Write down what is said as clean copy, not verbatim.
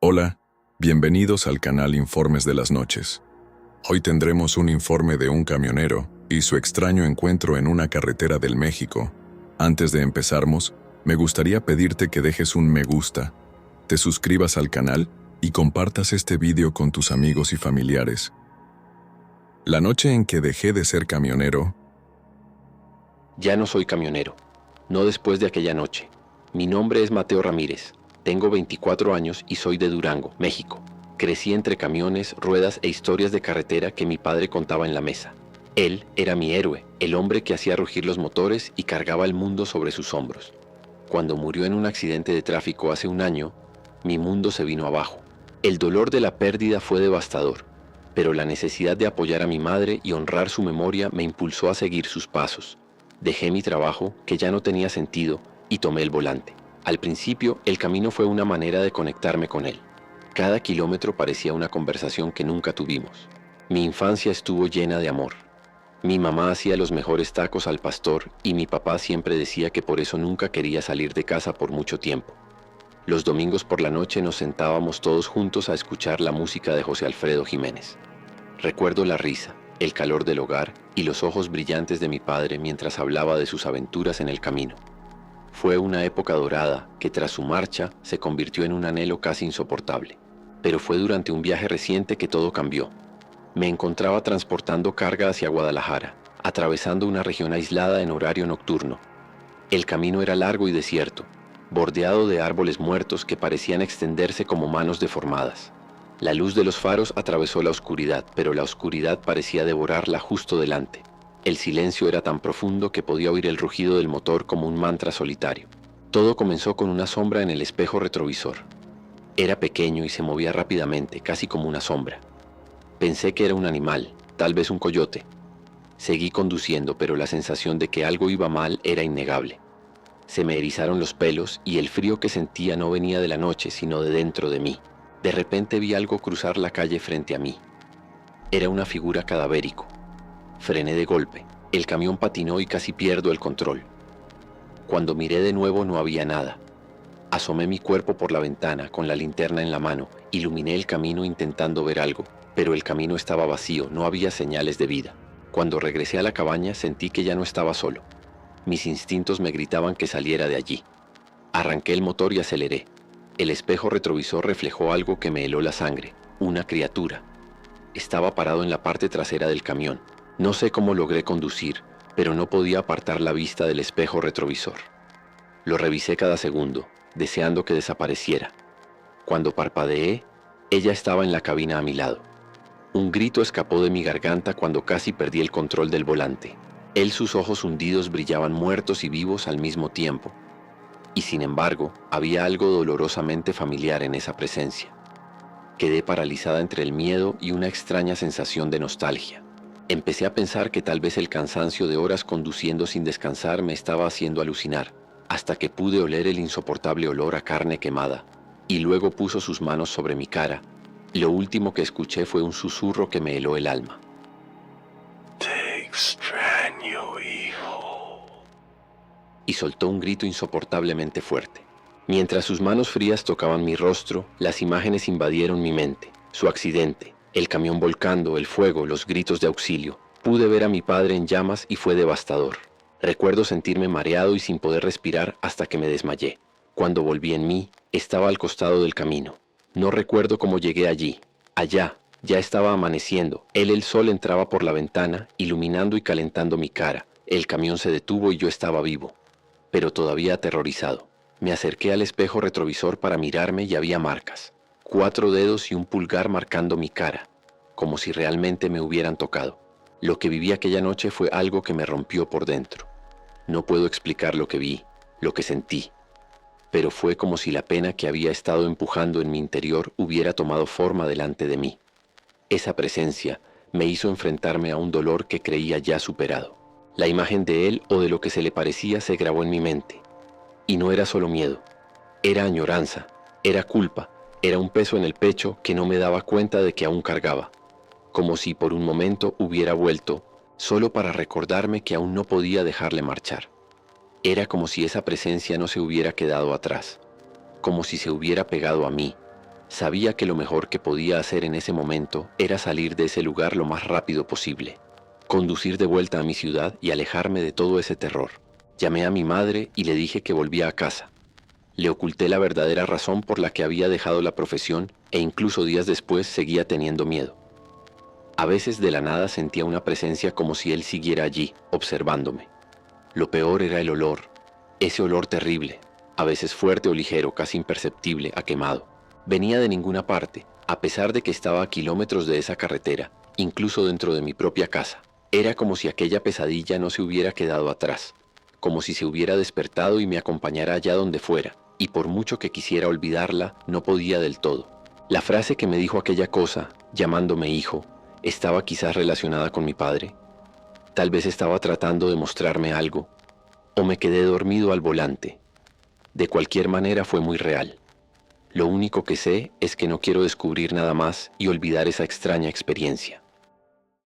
Hola, bienvenidos al canal Informes de las Noches. Hoy tendremos un informe de un camionero y su extraño encuentro en una carretera del México. Antes de empezarmos, me gustaría pedirte que dejes un me gusta, te suscribas al canal y compartas este vídeo con tus amigos y familiares. La noche en que dejé de ser camionero. Ya no soy camionero, no después de aquella noche. Mi nombre es Mateo Ramírez, tengo 24 años y soy de Durango, México. Crecí entre camiones, ruedas e historias de carretera que mi padre contaba en la mesa. Él era mi héroe, el hombre que hacía rugir los motores y cargaba el mundo sobre sus hombros. Cuando murió en un accidente de tráfico hace un año, mi mundo se vino abajo. El dolor de la pérdida fue devastador, pero la necesidad de apoyar a mi madre y honrar su memoria me impulsó a seguir sus pasos. Dejé mi trabajo, que ya no tenía sentido, y tomé el volante. Al principio, el camino fue una manera de conectarme con él. Cada kilómetro parecía una conversación que nunca tuvimos. Mi infancia estuvo llena de amor. Mi mamá hacía los mejores tacos al pastor y mi papá siempre decía que por eso nunca quería salir de casa por mucho tiempo. Los domingos por la noche nos sentábamos todos juntos a escuchar la música de José Alfredo Jiménez. Recuerdo la risa, el calor del hogar y los ojos brillantes de mi padre mientras hablaba de sus aventuras en el camino. Fue una época dorada que tras su marcha se convirtió en un anhelo casi insoportable. Pero fue durante un viaje reciente que todo cambió. Me encontraba transportando carga hacia Guadalajara, atravesando una región aislada en horario nocturno. El camino era largo y desierto, bordeado de árboles muertos que parecían extenderse como manos deformadas. La luz de los faros atravesó la oscuridad, pero la oscuridad parecía devorarla justo delante. El silencio era tan profundo que podía oír el rugido del motor como un mantra solitario. Todo comenzó con una sombra en el espejo retrovisor. Era pequeño y se movía rápidamente, casi como una sombra. Pensé que era un animal, tal vez un coyote. Seguí conduciendo, pero la sensación de que algo iba mal era innegable. Se me erizaron los pelos y el frío que sentía no venía de la noche, sino de dentro de mí. De repente vi algo cruzar la calle frente a mí. Era una figura cadavérico. Frené de golpe. El camión patinó y casi pierdo el control. Cuando miré de nuevo no había nada. Asomé mi cuerpo por la ventana con la linterna en la mano, iluminé el camino intentando ver algo, pero el camino estaba vacío, no había señales de vida. Cuando regresé a la cabaña sentí que ya no estaba solo. Mis instintos me gritaban que saliera de allí. Arranqué el motor y aceleré. El espejo retrovisor reflejó algo que me heló la sangre, una criatura. Estaba parado en la parte trasera del camión. No sé cómo logré conducir, pero no podía apartar la vista del espejo retrovisor. Lo revisé cada segundo, deseando que desapareciera. Cuando parpadeé, ella estaba en la cabina a mi lado. Un grito escapó de mi garganta cuando casi perdí el control del volante. Sus ojos hundidos brillaban muertos y vivos al mismo tiempo. Y sin embargo, había algo dolorosamente familiar en esa presencia. Quedé paralizada entre el miedo y una extraña sensación de nostalgia. Empecé a pensar que tal vez el cansancio de horas conduciendo sin descansar me estaba haciendo alucinar, hasta que pude oler el insoportable olor a carne quemada, y luego puso sus manos sobre mi cara. Lo último que escuché fue un susurro que me heló el alma. Te extraño, hijo. Y soltó un grito insoportablemente fuerte. Mientras sus manos frías tocaban mi rostro, las imágenes invadieron mi mente. Su accidente, el camión volcando, el fuego, los gritos de auxilio. Pude ver a mi padre en llamas y fue devastador. Recuerdo sentirme mareado y sin poder respirar hasta que me desmayé. Cuando volví en mí, estaba al costado del camino. No recuerdo cómo llegué allí. Allá, ya estaba amaneciendo. El sol entraba por la ventana, iluminando y calentando mi cara. El camión se detuvo y yo estaba vivo, pero todavía aterrorizado. Me acerqué al espejo retrovisor para mirarme y había marcas. 4 dedos y un pulgar marcando mi cara, como si realmente me hubieran tocado. Lo que viví aquella noche fue algo que me rompió por dentro. No puedo explicar lo que vi, lo que sentí, pero fue como si la pena que había estado empujando en mi interior hubiera tomado forma delante de mí. Esa presencia me hizo enfrentarme a un dolor que creía ya superado. La imagen de él o de lo que se le parecía se grabó en mi mente. Y no era solo miedo, era añoranza, era culpa, era un peso en el pecho que no me daba cuenta de que aún cargaba. Como si por un momento hubiera vuelto, solo para recordarme que aún no podía dejarle marchar. Era como si esa presencia no se hubiera quedado atrás, como si se hubiera pegado a mí, Sabía que lo mejor que podía hacer en ese momento era salir de ese lugar lo más rápido posible, conducir de vuelta a mi ciudad y alejarme de todo ese terror. Llamé a mi madre y le dije que volvía a casa. Le oculté la verdadera razón por la que había dejado la profesión e incluso días después seguía teniendo miedo. A veces de la nada sentía una presencia como si él siguiera allí, observándome. Lo peor era el olor, ese olor terrible, a veces fuerte o ligero, casi imperceptible, a quemado. Venía de ninguna parte, a pesar de que estaba a kilómetros de esa carretera, incluso dentro de mi propia casa. Era como si aquella pesadilla no se hubiera quedado atrás, como si se hubiera despertado y me acompañara allá donde fuera, y por mucho que quisiera olvidarla, no podía del todo. La frase que me dijo aquella cosa, llamándome hijo, estaba quizás relacionada con mi padre. Tal vez estaba tratando de mostrarme algo, o me quedé dormido al volante. De cualquier manera fue muy real. Lo único que sé es que no quiero descubrir nada más y olvidar esa extraña experiencia.